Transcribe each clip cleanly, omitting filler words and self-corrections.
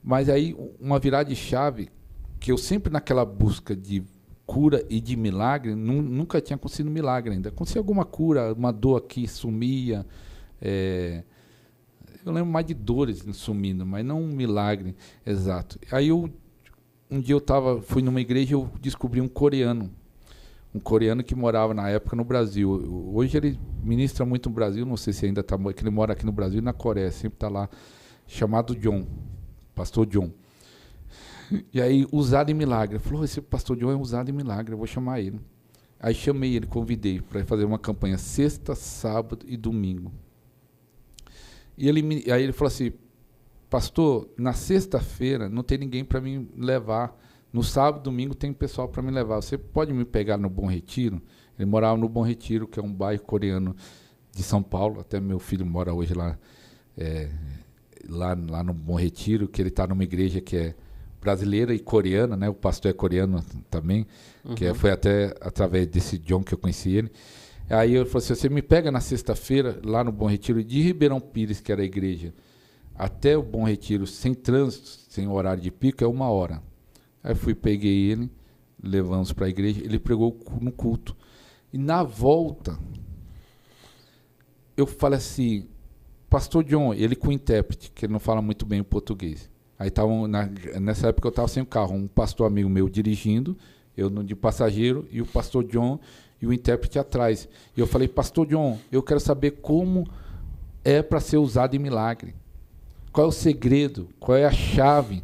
Mas aí, uma virada de chave, que eu sempre naquela busca de cura e de milagre, nunca tinha conseguido milagre ainda. Acontecia alguma cura, uma dor aqui sumia. Eu lembro mais de dores sumindo, mas não um milagre exato. Aí um dia fui numa igreja e eu descobri um coreano que morava na época no Brasil. Hoje ele ministra muito no Brasil, não sei se ainda está, que ele mora aqui no Brasil e na Coreia, sempre está lá, chamado John, pastor John. E aí, usado em milagre. Ele falou, esse pastor John é usado em milagre, eu vou chamar ele. Aí chamei ele, convidei para fazer uma campanha sexta, sábado e domingo. E aí ele falou assim, pastor, na sexta-feira não tem ninguém para me levar. No sábado, domingo tem pessoal para me levar. Você pode me pegar no Bom Retiro? Ele morava no Bom Retiro, que é um bairro coreano de São Paulo. Até meu filho mora hoje lá no Bom Retiro, que ele está numa igreja que é brasileira e coreana, né? O pastor é coreano também, que foi até através desse John que eu conheci ele. Aí eu falei assim, você me pega na sexta-feira, lá no Bom Retiro, de Ribeirão Pires, que era a igreja, até o Bom Retiro, sem trânsito, sem horário de pico, é 1 hora. Aí peguei ele, levamos para a igreja, ele pregou no culto. E na volta, eu falei assim, pastor John, ele com o intérprete, que ele não fala muito bem o português. Aí nessa época eu estava sem o carro, um pastor amigo meu dirigindo, eu de passageiro, e o pastor John e o intérprete atrás. E eu falei, pastor John, eu quero saber como é para ser usado em milagre. Qual é o segredo? Qual é a chave?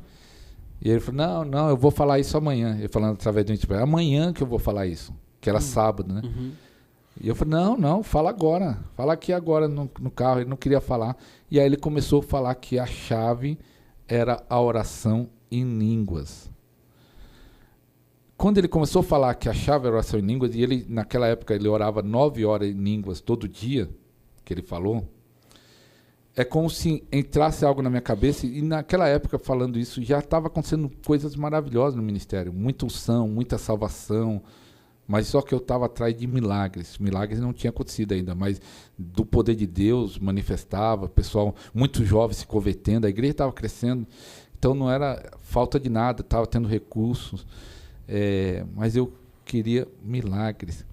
E ele falou, não, eu vou falar isso amanhã. Ele falando através do intérprete, amanhã que eu vou falar isso, que era sábado, né? E eu falei, não, fala agora, fala aqui agora no carro. Ele não queria falar. E aí ele começou a falar que a chave era a oração em línguas. Quando ele começou a falar que a chave era a oração em línguas, e ele, naquela época, ele orava 9 horas em línguas todo dia, que ele falou, é como se entrasse algo na minha cabeça, e naquela época, falando isso, já estava acontecendo coisas maravilhosas no ministério, muita unção, muita salvação, mas só que eu estava atrás de milagres. Milagres não tinha acontecido ainda, mas do poder de Deus manifestava, pessoal, muito jovem se convertendo, a igreja estava crescendo, então não era falta de nada, estava tendo recursos, mas eu queria milagres.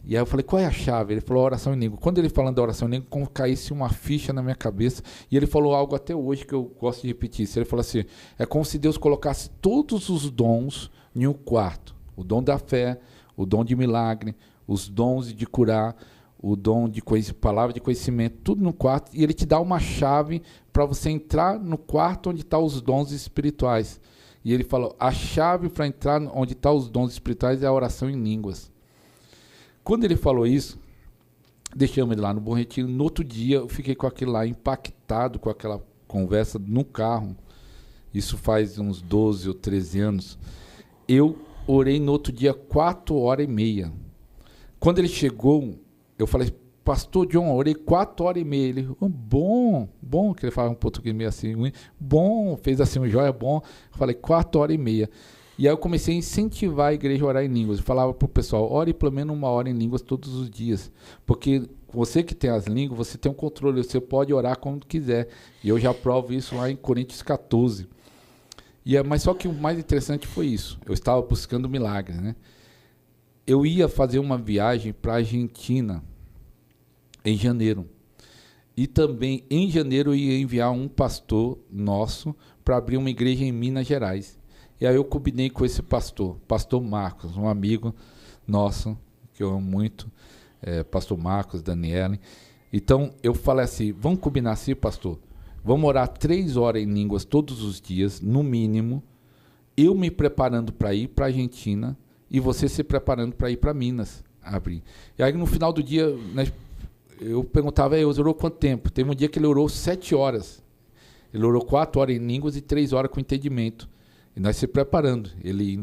E aí eu falei, qual é a chave? Ele falou, oração em língua. Quando ele falando da oração em língua, como caísse uma ficha na minha cabeça, e ele falou algo até hoje que eu gosto de repetir isso. Ele falou assim, é como se Deus colocasse todos os dons em um quarto. O dom da fé, o dom de milagre, os dons de curar, o dom de palavra de conhecimento, tudo no quarto, e ele te dá uma chave para você entrar no quarto onde estão os dons espirituais. E ele falou, a chave para entrar onde estão os dons espirituais é a oração em línguas. Quando ele falou isso, deixamos ele lá no Bom Retiro. No outro dia, eu fiquei com aquilo lá, impactado com aquela conversa no carro. Isso faz uns 12 ou 13 anos. Eu orei no outro dia 4h30. Quando ele chegou, eu falei, pastor John, orei 4h30. Ele, bom, que ele falava um português meio assim, bom, fez assim um joia, bom. Eu falei, 4h30. E aí eu comecei a incentivar a igreja a orar em línguas. Eu falava para o pessoal, ore pelo menos 1 hora em línguas todos os dias. Porque você que tem as línguas, você tem um controle, você pode orar quando quiser. E eu já provo isso lá em Coríntios 14. Mas só que o mais interessante foi isso. Eu estava buscando milagres, né? Eu ia fazer uma viagem para a Argentina em janeiro. E também em janeiro eu ia enviar um pastor nosso para abrir uma igreja em Minas Gerais. E aí eu combinei com esse pastor Marcos, um amigo nosso, que eu amo muito, pastor Marcos, Daniele. Então eu falei assim, vamos combinar assim, pastor? Vamos orar 3 horas em línguas todos os dias, no mínimo, eu me preparando para ir para a Argentina e você se preparando para ir para Minas abrir. E aí no final do dia, né, eu perguntava, ele orou quanto tempo? Teve um dia que ele orou 7 horas. Ele orou 4 horas em línguas e 3 horas com entendimento. E nós se preparando. Ele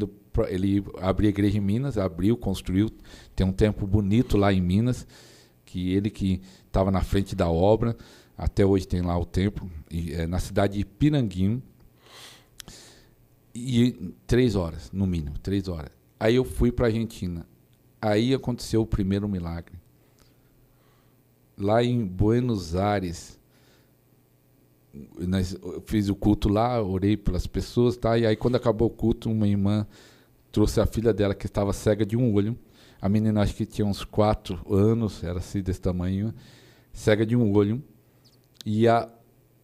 abriu a igreja em Minas, construiu, tem um templo bonito lá em Minas, que estava na frente da obra, até hoje tem lá o templo, na cidade de Piranguinho, e 3 horas, no mínimo, 3 horas. Aí eu fui para a Argentina, aí aconteceu o primeiro milagre. Lá em Buenos Aires, eu fiz o culto lá, orei pelas pessoas, tá? E aí quando acabou o culto, uma irmã trouxe a filha dela que estava cega de um olho. A menina acho que tinha uns 4 anos, era assim desse tamanho, cega de um olho. E a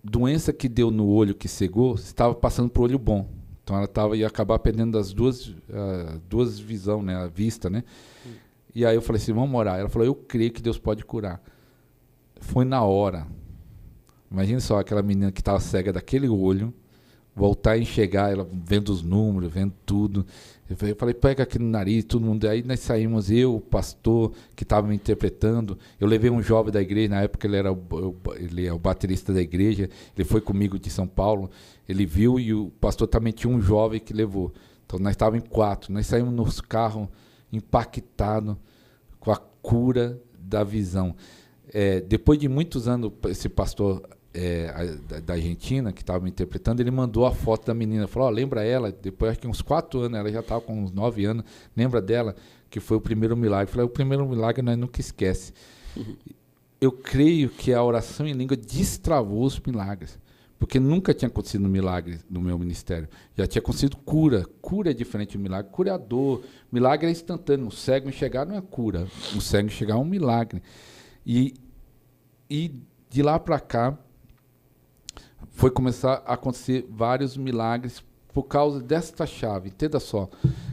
doença que deu no olho que cegou estava passando para o olho bom. Então ela ia acabar perdendo as duas visão, né, a vista, né? E aí eu falei assim, vamos orar. Ela falou, eu creio que Deus pode curar. Foi na hora. Imagina só aquela menina que estava cega daquele olho, voltar a enxergar, ela vendo os números, vendo tudo. Eu falei, pega aqui no nariz, todo mundo. Aí nós saímos, eu, o pastor que estava me interpretando. Eu levei um jovem da igreja, na época ele é o baterista da igreja, ele foi comigo de São Paulo, ele viu e o pastor também tinha um jovem que levou. Então nós estávamos em 4, nós saímos nos carros impactados com a cura da visão. Depois de muitos anos, esse pastor da Argentina, que estava me interpretando, ele mandou a foto da menina, falou, lembra ela, depois acho que uns 4 anos, ela já estava com uns 9 anos, lembra dela, que foi o primeiro milagre. Eu falei, o primeiro milagre nós nunca esquece. Eu creio que a oração em língua destravou os milagres, porque nunca tinha acontecido um milagre no meu ministério, já tinha acontecido cura. Cura é diferente do milagre, cura é a dor, milagre é instantâneo, o cego enxergar não é cura, o cego enxergar é um milagre. E de lá para cá, foi começar a acontecer vários milagres por causa desta chave. Entenda só,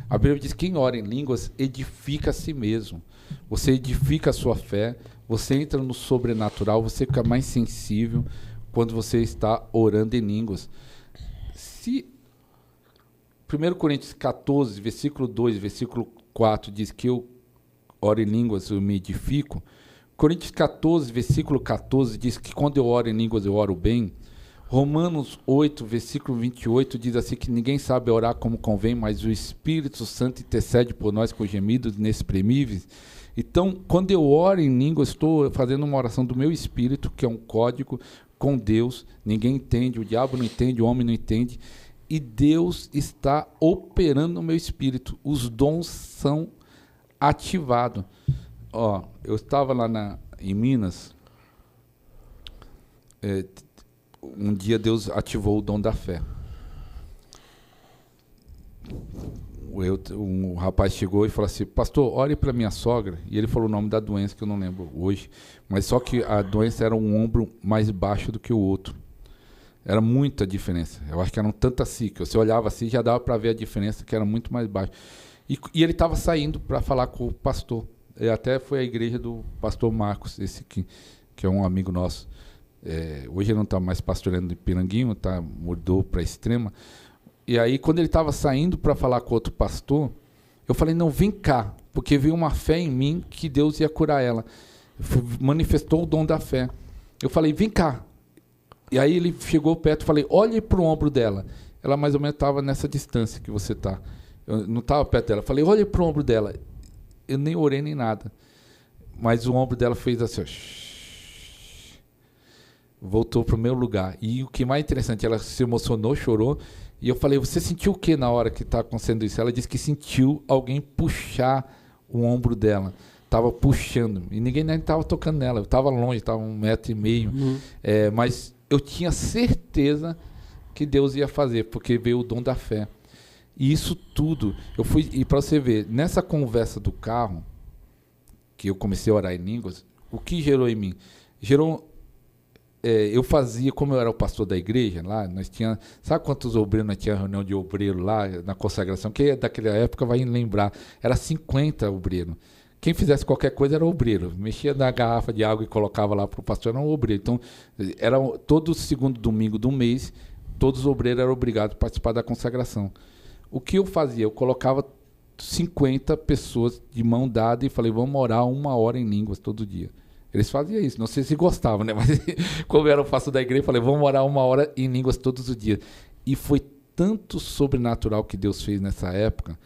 a Bíblia diz que quem ora em línguas edifica a si mesmo. Você edifica a sua fé, você entra no sobrenatural, você fica mais sensível quando você está orando em línguas. Se 1 Coríntios 14, versículo 2, versículo 4 diz que eu oro em línguas, eu me edifico, Coríntios 14, versículo 14 diz que quando eu oro em línguas eu oro bem. Romanos 8, versículo 28 diz assim que ninguém sabe orar como convém, mas o Espírito Santo intercede por nós com gemidos inexprimíveis. Então, quando eu oro em língua, estou fazendo uma oração do meu espírito, que é um código com Deus. Ninguém entende, o diabo não entende, o homem não entende. E Deus está operando no meu espírito. Os dons são ativados. Eu estava lá em Minas. Um dia Deus ativou o dom da fé. Um rapaz chegou e falou assim, pastor, ore para minha sogra. E ele falou o nome da doença, que eu não lembro hoje. Mas só que a doença era um ombro mais baixo do que o outro. Era muita diferença. Eu acho que eram tantas assim, que você olhava assim já dava para ver a diferença, que era muito mais baixo. E ele estava saindo para falar com o pastor. Até foi a igreja do pastor Marcos, esse que é um amigo nosso. Hoje ele não está mais pastoreando em Piranguinho, mudou para Extrema. E aí, quando ele estava saindo para falar com outro pastor, eu falei, não, vem cá, porque veio uma fé em mim que Deus ia curar ela. Manifestou o dom da fé. Eu falei, vem cá. E aí ele chegou perto e falei, olhe para o ombro dela. Ela mais ou menos estava nessa distância que você está. Eu não estava perto dela. Eu falei, olhe para o ombro dela. Eu nem orei nem nada. Mas o ombro dela fez assim, voltou para o meu lugar. E o que mais interessante, ela se emocionou, chorou. E eu falei, você sentiu o que na hora que está acontecendo isso? Ela disse que sentiu alguém puxar o ombro dela. Estava puxando. E ninguém nem estava tocando nela. Eu estava longe, estava 1,5 metro. Mas eu tinha certeza que Deus ia fazer, porque veio o dom da fé. E isso tudo, e para você ver, nessa conversa do carro, que eu comecei a orar em línguas, o que gerou em mim? Eu fazia, como eu era o pastor da igreja lá, nós tínhamos, sabe quantos obreiros nós tínhamos reunião de obreiro lá na consagração? Quem é daquela época vai lembrar, era 50 obreiros. Quem fizesse qualquer coisa era obreiro, mexia na garrafa de água e colocava lá para o pastor, era um obreiro. Então, todo segundo domingo do mês, todos os obreiros eram obrigados a participar da consagração. O que eu fazia? Eu colocava 50 pessoas de mão dada e falei, vamos orar 1 hora em línguas todo dia. Eles faziam isso, não sei se gostavam, né? Mas como eu era o pastor da igreja, eu falei, vamos orar 1 hora em línguas todos os dias. E foi tanto sobrenatural que Deus fez nessa época.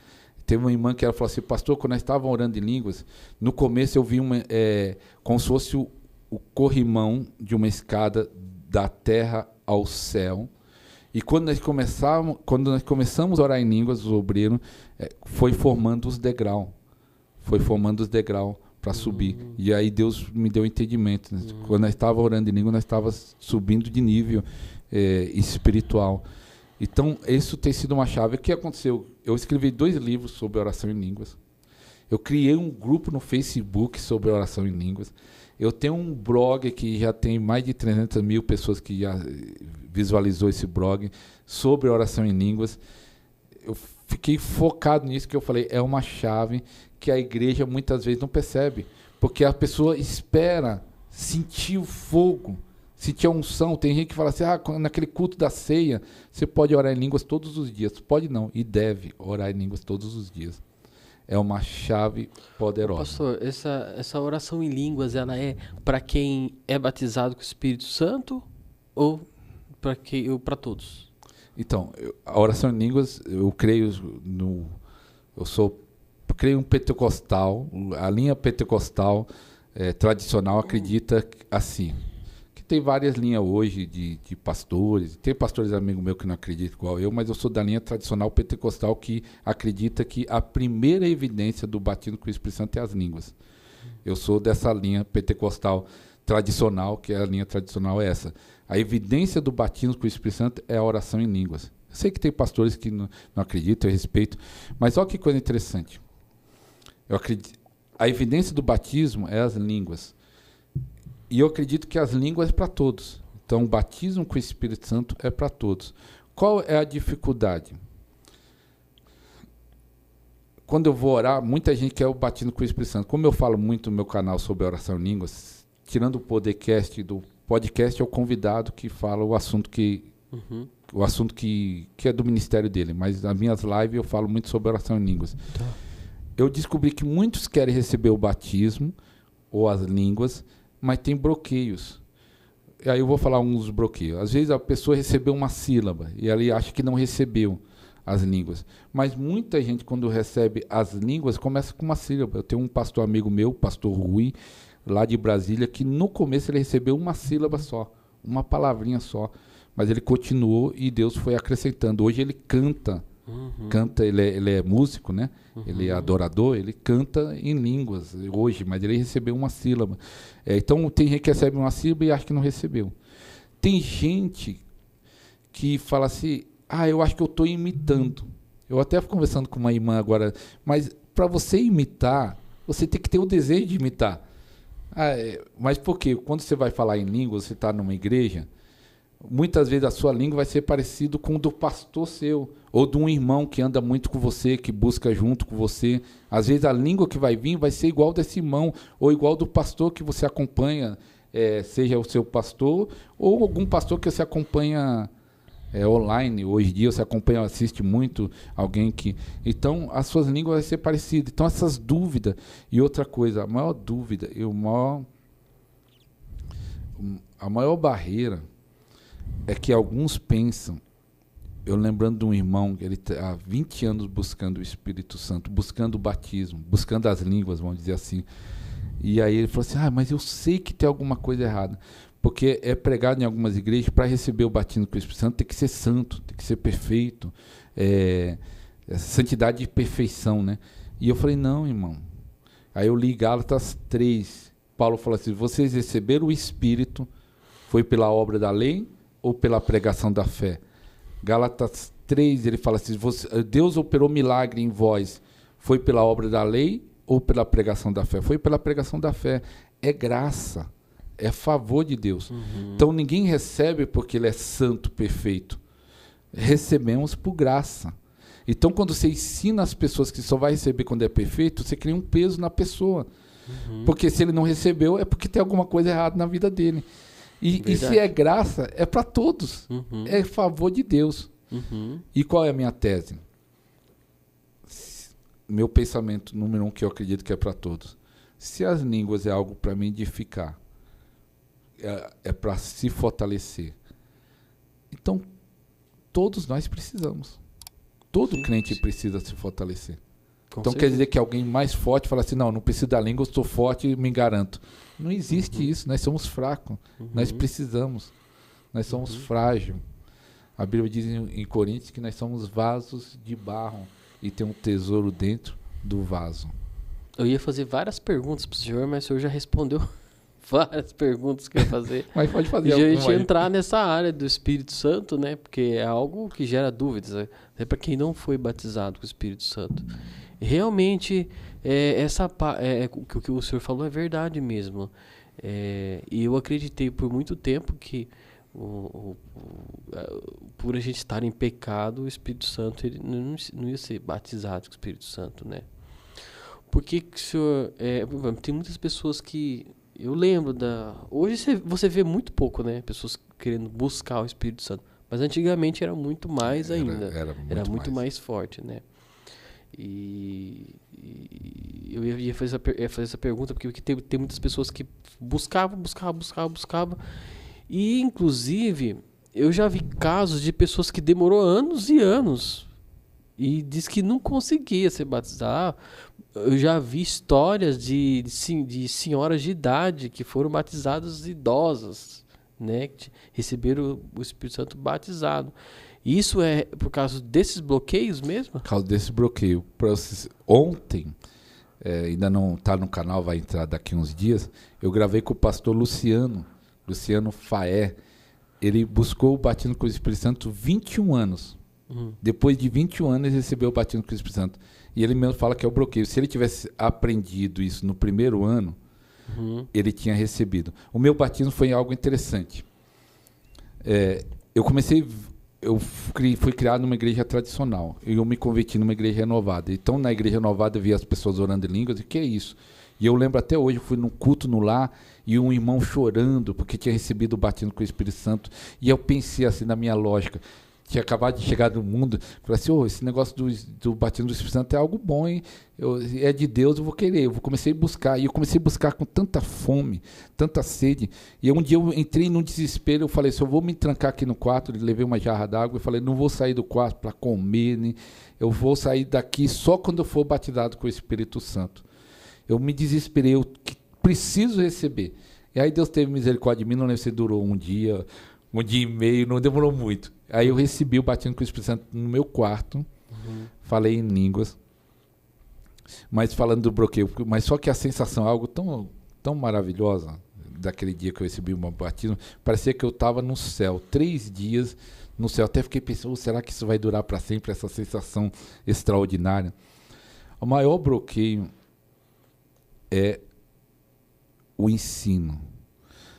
Teve uma irmã que ela falou assim, pastor, quando nós estávamos orando em línguas, no começo eu vi como se fosse o corrimão de uma escada da terra ao céu. E quando nós começamos a orar em línguas, os obreiros, foi formando os degraus. Foi formando os degraus para subir. E aí Deus me deu entendimento. Né? Quando nós estávamos orando em língua, nós estávamos subindo de nível espiritual. Então, isso tem sido uma chave. O que aconteceu? Eu escrevi 2 livros sobre oração em línguas. Eu criei um grupo no Facebook sobre oração em línguas. Eu tenho um blog que já tem mais de 300 mil pessoas que já visualizou esse blog sobre oração em línguas. Eu fiquei focado nisso, que eu falei, é uma chave que a igreja muitas vezes não percebe. Porque a pessoa espera sentir o fogo, sentir a unção. Tem gente que fala assim, naquele culto da ceia, você pode orar em línguas todos os dias. Pode não, e deve orar em línguas todos os dias. É uma chave poderosa. Pastor, essa oração em línguas, ela é para quem é batizado com o Espírito Santo ou para todos? Então, a oração em línguas, eu creio creio um pentecostal, a linha pentecostal tradicional acredita assim, que tem várias linhas hoje de pastores, tem pastores amigos meus que não acreditam igual eu, mas eu sou da linha tradicional pentecostal que acredita que a primeira evidência do batismo com o Espírito Santo é as línguas. Eu sou dessa linha pentecostal tradicional, que a linha tradicional é essa. A evidência do batismo com o Espírito Santo é a oração em línguas. Eu sei que tem pastores que não acreditam, eu respeito, mas olha que coisa interessante. A evidência do batismo é as línguas. E eu acredito que as línguas é para todos. Então, o batismo com o Espírito Santo é para todos. Qual é a dificuldade? Quando eu vou orar, muita gente quer o batismo com o Espírito Santo. Como eu falo muito no meu canal sobre oração em línguas, tirando o podcast é o convidado que fala o assunto que é do ministério dele, mas nas minhas lives eu falo muito sobre oração em línguas. Tá. Eu descobri que muitos querem receber o batismo ou as línguas, mas tem bloqueios. E aí eu vou falar uns bloqueios. Às vezes a pessoa recebeu uma sílaba e ela acha que não recebeu as línguas. Mas muita gente, quando recebe as línguas, começa com uma sílaba. Eu tenho um pastor amigo meu, pastor Rui, lá de Brasília, que no começo ele recebeu uma sílaba só, uma palavrinha só, mas ele continuou e Deus foi acrescentando. Hoje ele canta, ele é músico, né? Ele é adorador, ele canta em línguas hoje, mas ele recebeu uma sílaba. Então tem gente que recebe uma sílaba e acha que não recebeu. Tem gente que fala assim, eu acho que eu estou imitando. Eu até fui conversando com uma irmã agora, mas para você imitar, você tem que ter o desejo de imitar. Mas por quê? Quando você vai falar em língua, você está numa igreja, muitas vezes a sua língua vai ser parecido com o do pastor seu, ou de um irmão que anda muito com você, que busca junto com você. Às vezes a língua que vai vir vai ser igual desse irmão, ou igual do pastor que você acompanha, seja o seu pastor, ou algum pastor que você acompanha online. Hoje em dia você acompanha, assiste muito alguém que... Então, as suas línguas vão ser parecidas. Então, essas dúvidas... E outra coisa, a maior dúvida e a maior barreira é que alguns pensam... Eu lembrando de um irmão, ele há 20 anos buscando o Espírito Santo, buscando o batismo, buscando as línguas, vamos dizer assim. E aí ele falou assim, mas eu sei que tem alguma coisa errada. Porque é pregado em algumas igrejas, para receber o batismo com o Espírito Santo, tem que ser santo, tem que ser perfeito. Santidade de perfeição, né? E eu falei, não, irmão. Aí eu li Gálatas 3. Paulo falou assim, vocês receberam o Espírito, foi pela obra da lei ou pela pregação da fé? Gálatas 3, ele fala assim, Deus operou milagre em vós, foi pela obra da lei ou pela pregação da fé? Foi pela pregação da fé. É graça. É favor de Deus. Então ninguém recebe porque ele é santo, perfeito. Recebemos por graça. Então quando você ensina as pessoas que só vai receber quando é perfeito, você cria um peso na pessoa. Porque se ele não recebeu, é porque tem alguma coisa errada na vida dele. E se é graça, é para todos. É favor de Deus. E qual é a minha tese? Meu pensamento número 1, que eu acredito que é para todos. Se as línguas é algo para me edificar, é para se fortalecer. Então, todos nós precisamos. Todo crente precisa se fortalecer. Então, quer dizer que alguém mais forte fala assim, não preciso da língua, eu estou forte e me garanto. Não existe isso, nós somos fracos. Nós precisamos. Nós somos frágeis. A Bíblia diz em Coríntios que nós somos vasos de barro e tem um tesouro dentro do vaso. Eu ia fazer várias perguntas pro senhor, mas o senhor já respondeu várias perguntas que eu ia fazer. Mas pode fazer E a alguma gente aí. entrar nessa área do Espírito Santo, né? Porque é algo que gera dúvidas, né? Até para quem não foi batizado com o Espírito Santo. Realmente, o que o senhor falou é verdade mesmo. E eu acreditei por muito tempo que por a gente estar em pecado, o Espírito Santo ele não ia ser batizado com o Espírito Santo, né? Porque o senhor... tem muitas pessoas que... Eu lembro hoje você vê muito pouco, né? Pessoas querendo buscar o Espírito Santo. Mas antigamente era muito mais ainda. Era muito mais forte, né? E eu ia fazer essa pergunta porque tem muitas pessoas que buscavam. E, inclusive, eu já vi casos de pessoas que demorou anos e anos e diz que não conseguia se batizar. Eu já vi histórias de senhoras de idade que foram batizadas idosas, né? Que receberam o Espírito Santo batizado. Isso é por causa desses bloqueios mesmo? Por causa desse bloqueio. Ontem, ainda não está no canal, vai entrar daqui uns dias, eu gravei com o pastor Luciano Faé. Ele buscou o batismo com o Espírito Santo 21 anos. Depois de 21 anos, ele recebeu o batismo com o Espírito Santo. E ele mesmo fala que é o bloqueio. Se ele tivesse aprendido isso no primeiro ano, ele tinha recebido. O meu batismo foi algo interessante. Eu fui criado numa igreja tradicional. E eu me converti numa igreja renovada. Então, na igreja renovada, eu via as pessoas orando em línguas. E o que é isso? E eu lembro até hoje, eu fui num culto no lar e um irmão chorando porque tinha recebido o batismo com o Espírito Santo. E eu pensei assim, na minha lógica, tinha acabado de chegar no mundo, falei assim, esse negócio do batismo do Espírito Santo é algo bom, hein? É de Deus, eu vou querer. Comecei a buscar, e eu comecei a buscar com tanta fome, tanta sede. E um dia eu entrei num desespero, eu falei assim, eu vou me trancar aqui no quarto, levei uma jarra d'água e falei, não vou sair do quarto para comer, né? Eu vou sair daqui só quando eu for batizado com o Espírito Santo. Eu me desesperei, eu preciso receber. E aí Deus teve misericórdia de mim, não lembro se durou um dia e meio, não demorou muito. Aí eu recebi o batismo com o Espírito Santo no meu quarto, falei em línguas, mas falando do bloqueio, mas só que a sensação é algo tão, tão maravilhosa, daquele dia que eu recebi o meu batismo, parecia que eu estava no céu, 3 dias no céu, até fiquei pensando, será que isso vai durar para sempre, essa sensação extraordinária? O maior bloqueio é o ensino.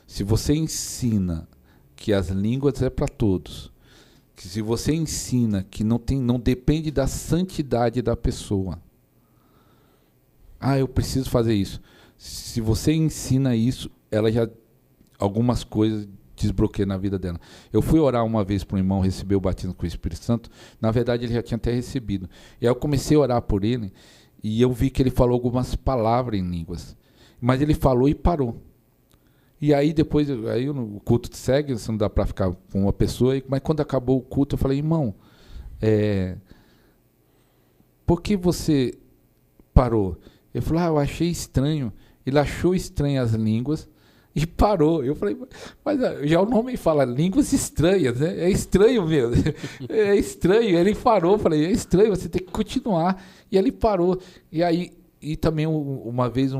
Se você ensina que as línguas é para todos, que se você ensina que não depende da santidade da pessoa, eu preciso fazer isso. Se você ensina isso, ela já algumas coisas desbloqueiam na vida dela. Eu fui orar uma vez para um irmão receber o batismo com o Espírito Santo. Na verdade, ele já tinha até recebido. E aí eu comecei a orar por ele e eu vi que ele falou algumas palavras em línguas. Mas ele falou e parou. E aí depois, o culto segue, não dá para ficar com uma pessoa. Mas quando acabou o culto, eu falei, irmão, por que você parou? Ele falou, eu achei estranho. Ele achou estranho as línguas e parou. Eu falei, mas já o nome fala línguas estranhas, né? É estranho mesmo. É estranho. Ele parou, eu falei, é estranho, você tem que continuar. E ele parou. E aí, e também uma vez,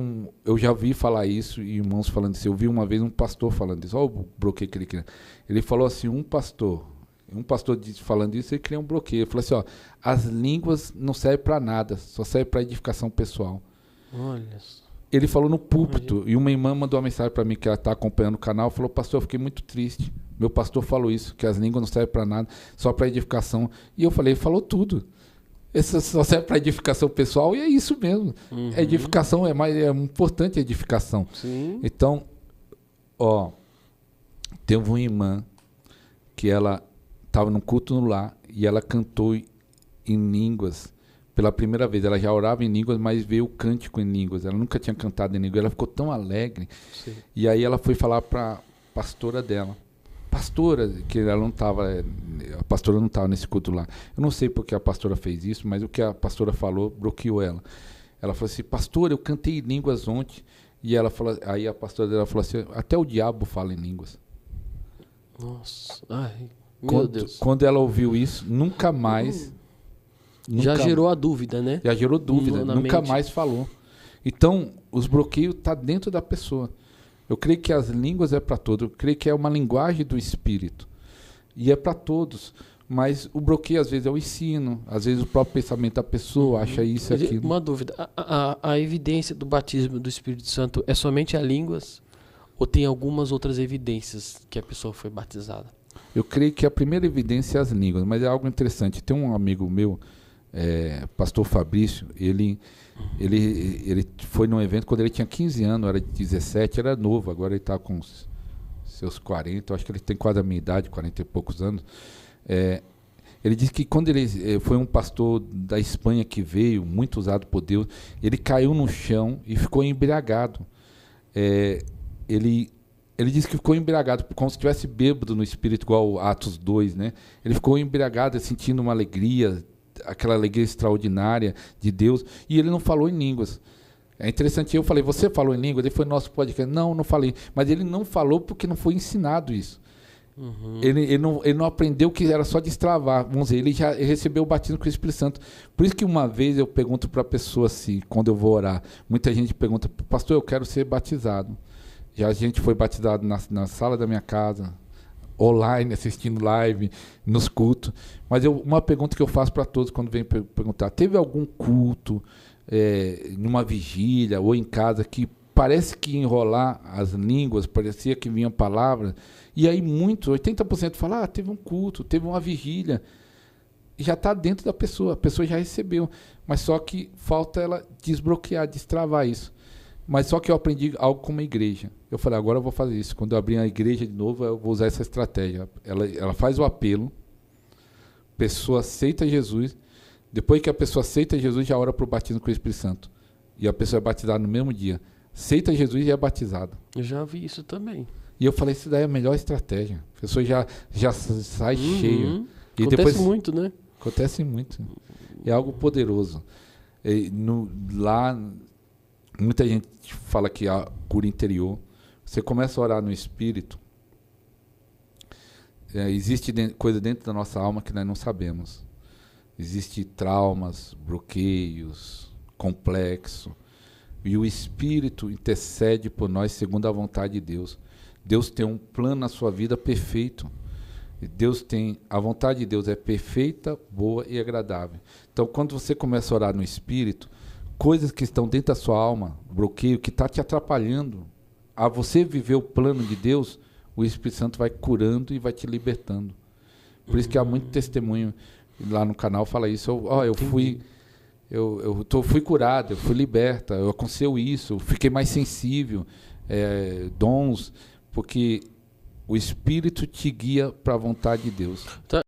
eu já vi falar isso, e irmãos falando isso, eu vi uma vez um pastor falando isso, olha o bloqueio que ele cria. Ele falou assim, um pastor falando isso, ele cria um bloqueio. Ele falou assim, as línguas não servem para nada, só servem para edificação pessoal. Olha só. Ele falou no púlpito, e uma irmã mandou uma mensagem para mim, que ela está acompanhando o canal, falou, pastor, eu fiquei muito triste. Meu pastor falou isso, que as línguas não servem para nada, só para edificação. E eu falei, falou tudo. Isso só serve para edificação pessoal, e é isso mesmo. A edificação é importante, a edificação. Sim. Então, teve uma irmã que ela estava num culto no lar, e ela cantou em línguas. Pela primeira vez, ela já orava em línguas, mas veio o cântico em línguas. Ela nunca tinha cantado em línguas, ela ficou tão alegre. Sim. E aí ela foi falar para a pastora dela. Pastora, que ela não estava, a pastora não estava nesse culto lá. Eu não sei porque a pastora fez isso, mas o que a pastora falou bloqueou ela. Ela falou assim, pastora, eu cantei em línguas ontem. E ela falou, aí a pastora dela falou assim, até o diabo fala em línguas. Nossa, meu Deus. Quando ela ouviu isso, nunca mais... Já gerou a dúvida, né? Já gerou dúvida, Na nunca mente. mais falou. Então, os bloqueios estão dentro da pessoa. Eu creio que as línguas é para todos. Eu creio que é uma linguagem do Espírito. E é para todos. Mas o bloqueio, às vezes, é o ensino. Às vezes, o próprio pensamento da pessoa acha isso e aquilo. Uma dúvida. A evidência do batismo do Espírito Santo é somente a línguas? Ou tem algumas outras evidências que a pessoa foi batizada? Eu creio que a primeira evidência é as línguas. Mas é algo interessante. Tem um amigo meu, pastor Fabrício, ele foi num evento quando ele tinha 15 anos, era de 17, era novo, agora ele está com seus 40, eu acho que ele tem quase a minha idade, 40 e poucos anos. Ele disse que quando ele foi um pastor da Espanha que veio, muito usado por Deus, ele caiu no chão e ficou embriagado. Ele disse que ficou embriagado, como se estivesse bêbado no espírito, igual Atos 2, né? Ele ficou embriagado, sentindo uma alegria, aquela alegria extraordinária de Deus, e ele não falou em línguas. É interessante, eu falei, você falou em línguas? Ele foi no nosso podcast. Não falei. Mas ele não falou porque não foi ensinado isso. Uhum. Ele não aprendeu que era só destravar. Vamos dizer, ele já recebeu o batismo com o Espírito Santo. Por isso que uma vez eu pergunto para a pessoa assim, quando eu vou orar, muita gente pergunta, pastor, eu quero ser batizado. Já a gente foi batizado na sala da minha casa, online, assistindo live, nos cultos. Mas uma pergunta que eu faço para todos quando vem perguntar, teve algum culto, numa vigília ou em casa, que parece que enrolar as línguas, parecia que vinha palavras, e aí muitos, 80% falam, teve um culto, teve uma vigília, e já está dentro da pessoa, a pessoa já recebeu, mas só que falta ela desbloquear, destravar isso. Mas só que eu aprendi algo como igreja. Eu falei, agora eu vou fazer isso. Quando eu abrir a igreja de novo, eu vou usar essa estratégia. Ela faz o apelo, a pessoa aceita Jesus, depois que a pessoa aceita Jesus, já ora para o batismo com o Espírito Santo. E a pessoa é batizada no mesmo dia. Aceita Jesus e é batizada. Eu já vi isso também. E eu falei, isso daí é a melhor estratégia. A pessoa já sai cheia. E acontece depois, muito, né? Acontece muito. É algo poderoso. Lá, muita gente fala que a cura interior. Você começa a orar no Espírito. Existe coisa dentro da nossa alma que nós não sabemos. Existem traumas, bloqueios, complexo. E o Espírito intercede por nós segundo a vontade de Deus. Deus tem um plano na sua vida perfeito. A vontade de Deus é perfeita, boa e agradável. Então, quando você começa a orar no Espírito, coisas que estão dentro da sua alma, bloqueio, que está te atrapalhando a você viver o plano de Deus, o Espírito Santo vai curando e vai te libertando. Por isso que há muito testemunho lá no canal, fala isso. Eu fui curado, eu fui liberta, aconteceu isso, fiquei mais sensível, dons, porque o Espírito te guia para a vontade de Deus. Tá.